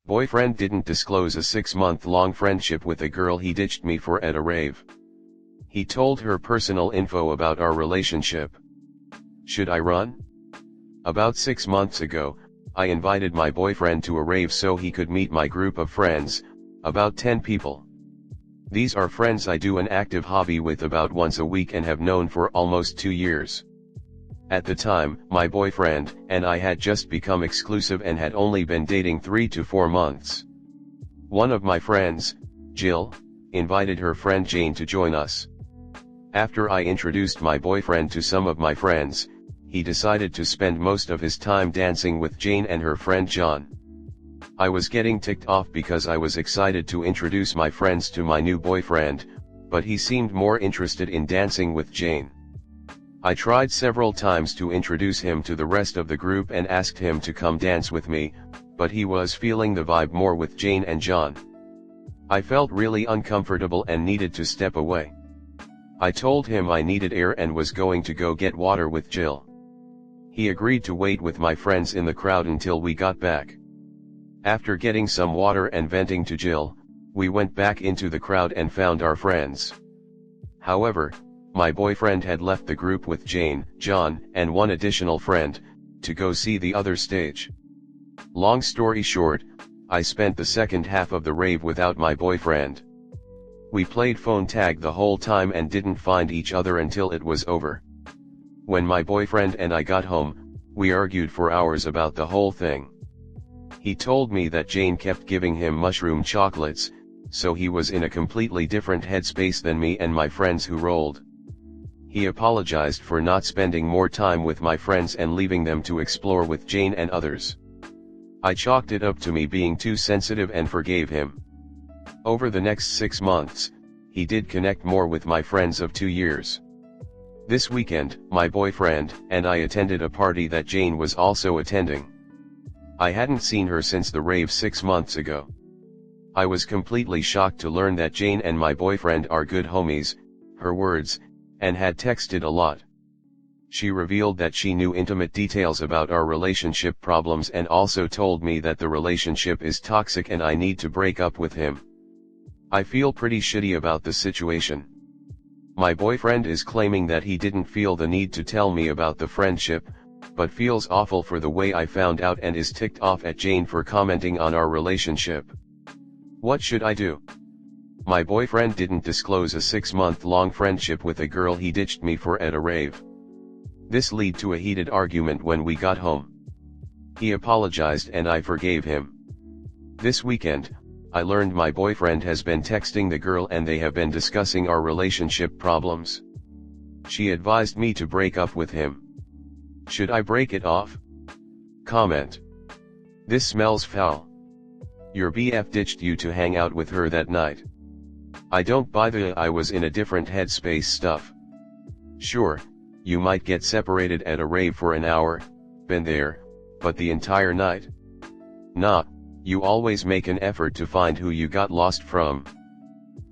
Boyfriend didn't disclose a 6-month-long friendship with a girl he ditched me for at a rave. He told her personal info about our relationship. Should I run? About 6 months ago, I invited my boyfriend to a rave so he could meet my group of friends, about 10 people. These are friends I do an active hobby with about once a week and have known for almost 2 years. At the time, my boyfriend and I had just become exclusive and had only been dating 3 to 4 months. One of my friends, Jill, invited her friend Jane to join us. After I introduced my boyfriend to some of my friends, he decided to spend most of his time dancing with Jane and her friend John. I was getting ticked off because I was excited to introduce my friends to my new boyfriend, but he seemed more interested in dancing with Jane. I tried several times to introduce him to the rest of the group and asked him to come dance with me, but he was feeling the vibe more with Jane and John. I felt really uncomfortable and needed to step away. I told him I needed air and was going to go get water with Jill. He agreed to wait with my friends in the crowd until we got back. After getting some water and venting to Jill, we went back into the crowd and found our friends. However, my boyfriend had left the group with Jane, John, and one additional friend, to go see the other stage. Long story short, I spent the second half of the rave without my boyfriend. We played phone tag the whole time and didn't find each other until it was over. When my boyfriend and I got home, we argued for hours about the whole thing. He told me that Jane kept giving him mushroom chocolates, so he was in a completely different headspace than me and my friends who rolled. He apologized for not spending more time with my friends and leaving them to explore with Jane and others. I chalked it up to me being too sensitive and forgave him. Over the next 6 months, he did connect more with my friends of 2 years. This weekend, my boyfriend and I attended a party that Jane was also attending. I hadn't seen her since the rave 6 months ago. I was completely shocked to learn that Jane and my boyfriend are good homies, her words, and had texted a lot. She revealed that she knew intimate details about our relationship problems and also told me that the relationship is toxic and I need to break up with him. I feel pretty shitty about the situation. My boyfriend is claiming that he didn't feel the need to tell me about the friendship, but feels awful for the way I found out and is ticked off at Jane for commenting on our relationship. What should I do? My boyfriend didn't disclose a 6-month-long friendship with a girl he ditched me for at a rave. This led to a heated argument when we got home. He apologized and I forgave him. This weekend, I learned my boyfriend has been texting the girl and they have been discussing our relationship problems. She advised me to break up with him. Should I break it off? Comment. This smells foul. Your BF ditched you to hang out with her that night. I don't buy the I was in a different headspace stuff. Sure, you might get separated at a rave for an hour, been there, but the entire night? Nah. You always make an effort to find who you got lost from.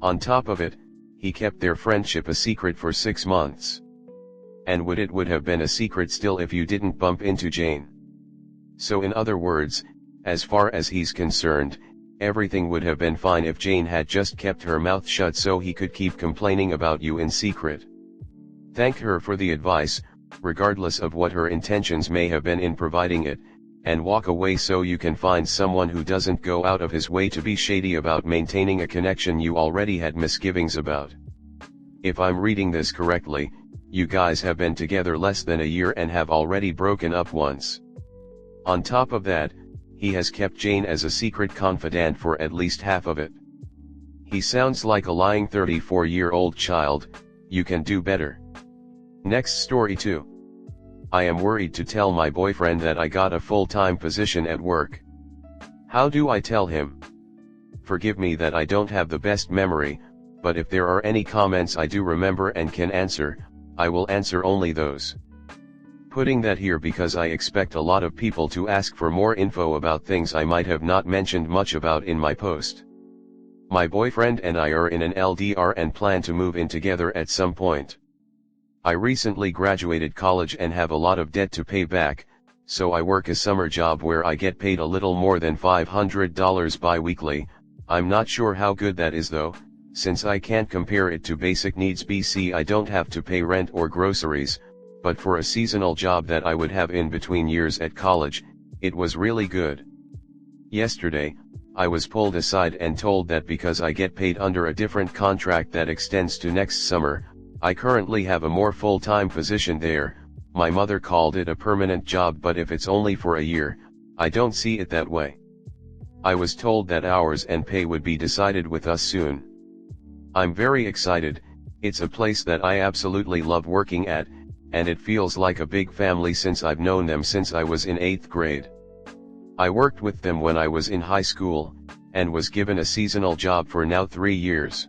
On top of it, he kept their friendship a secret for 6 months. And would have been a secret still if you didn't bump into Jane. So in other words, as far as he's concerned, everything would have been fine if Jane had just kept her mouth shut so he could keep complaining about you in secret. Thank her for the advice, regardless of what her intentions may have been in providing it, and walk away so you can find someone who doesn't go out of his way to be shady about maintaining a connection you already had misgivings about. If I'm reading this correctly, you guys have been together less than a year and have already broken up once. On top of that, he has kept Jane as a secret confidant for at least half of it. He sounds like a lying 34-year-old child. You can do better. Next story 2. I am worried to tell my boyfriend that I got a full-time position at work. How do I tell him? Forgive me that I don't have the best memory, but if there are any comments I do remember and can answer, I will answer only those. Putting that here because I expect a lot of people to ask for more info about things I might have not mentioned much about in my post. My boyfriend and I are in an LDR and plan to move in together at some point. I recently graduated college and have a lot of debt to pay back, So I work a summer job where I get paid a little more than $500 bi-weekly. I'm not sure how good that is though, since I can't compare it to basic needs BC. I don't have to pay rent or groceries, but for a seasonal job that I would have in between years at college, it was really good. Yesterday, I was pulled aside and told that because I get paid under a different contract that extends to next summer, I currently have a more full-time position there. My mother called it a permanent job, but if it's only for a year, I don't see it that way. I was told that hours and pay would be decided with us soon. I'm very excited. It's a place that I absolutely love working at, and it feels like a big family since I've known them since I was in 8th grade. I worked with them when I was in high school, and was given a seasonal job for now 3 years.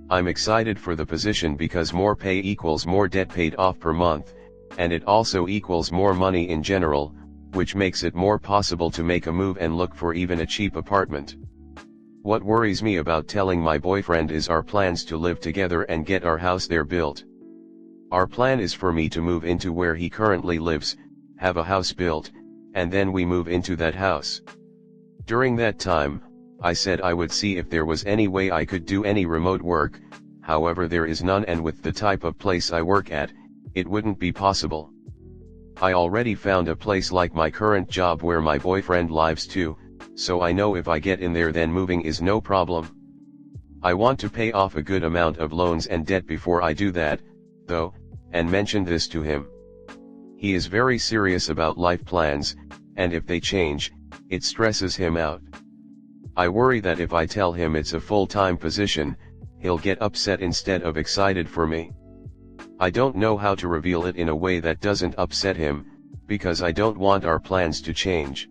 I'm excited for the position because more pay equals more debt paid off per month, and it also equals more money in general, which makes it more possible to make a move and look for even a cheap apartment. What worries me about telling my boyfriend is our plans to live together and get our house there built. Our plan is for me to move into where he currently lives, have a house built, and then we move into that house. During that time, I said I would see if there was any way I could do any remote work. However, there is none, and with the type of place I work at, it wouldn't be possible. I already found a place like my current job where my boyfriend lives too, so I know if I get in there then moving is no problem. I want to pay off a good amount of loans and debt before I do that, though, and mentioned this to him. He is very serious about life plans, and if they change, it stresses him out. I worry that if I tell him it's a full-time position, he'll get upset instead of excited for me. I don't know how to reveal it in a way that doesn't upset him, because I don't want our plans to change.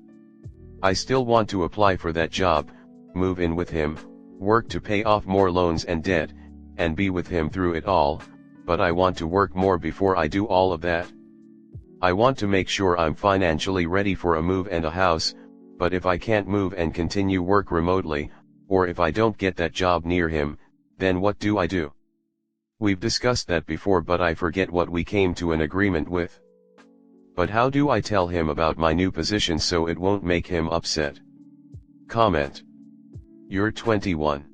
I still want to apply for that job, move in with him, work to pay off more loans and debt, and be with him through it all, but I want to work more before I do all of that. I want to make sure I'm financially ready for a move and a house, but if I can't move and continue work remotely, or if I don't get that job near him, then what do I do? We've discussed that before, but I forget what we came to an agreement with. But how do I tell him about my new position so it won't make him upset? Comment. You're 21.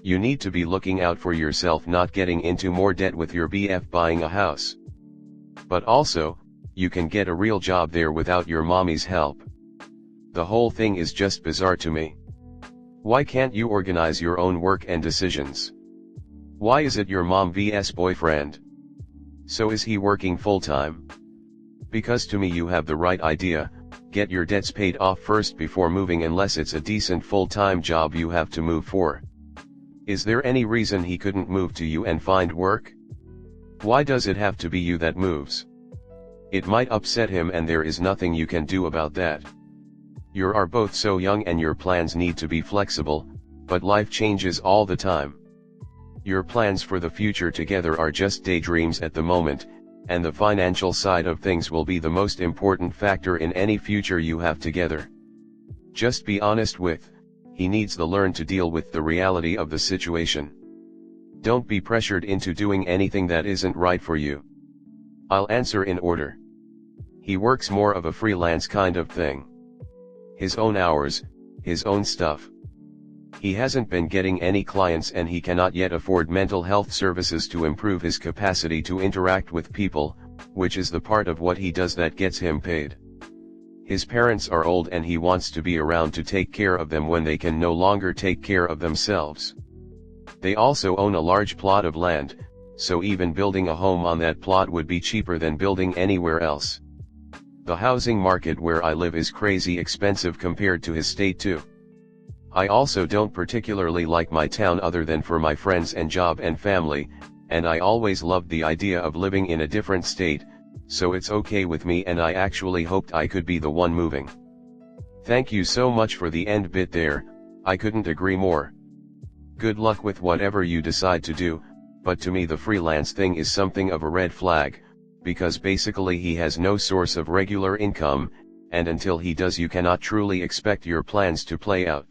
You need to be looking out for yourself, not getting into more debt with your BF buying a house. But also, you can get a real job there without your mommy's help. The whole thing is just bizarre to me. Why can't you organize your own work and decisions? Why is it your mom vs boyfriend? So is he working full-time? Because to me you have the right idea, get your debts paid off first before moving, unless it's a decent full-time job you have to move for. Is there any reason he couldn't move to you and find work? Why does it have to be you that moves? It might upset him, and there is nothing you can do about that. You are both so young and your plans need to be flexible, but life changes all the time. Your plans for the future together are just daydreams at the moment, and the financial side of things will be the most important factor in any future you have together. Just be honest with, he needs to learn to deal with the reality of the situation. Don't be pressured into doing anything that isn't right for you. I'll answer in order. He works more of a freelance kind of thing. His own hours, his own stuff. He hasn't been getting any clients, and he cannot yet afford mental health services to improve his capacity to interact with people, which is the part of what he does that gets him paid. His parents are old and he wants to be around to take care of them when they can no longer take care of themselves. They also own a large plot of land, so even building a home on that plot would be cheaper than building anywhere else. The housing market where I live is crazy expensive compared to his state too. I also don't particularly like my town other than for my friends and job and family, and I always loved the idea of living in a different state, so it's okay with me, and I actually hoped I could be the one moving. Thank you so much for the end bit there, I couldn't agree more. Good luck with whatever you decide to do, but to me the freelance thing is something of a red flag, because basically he has no source of regular income, and until he does you cannot truly expect your plans to play out.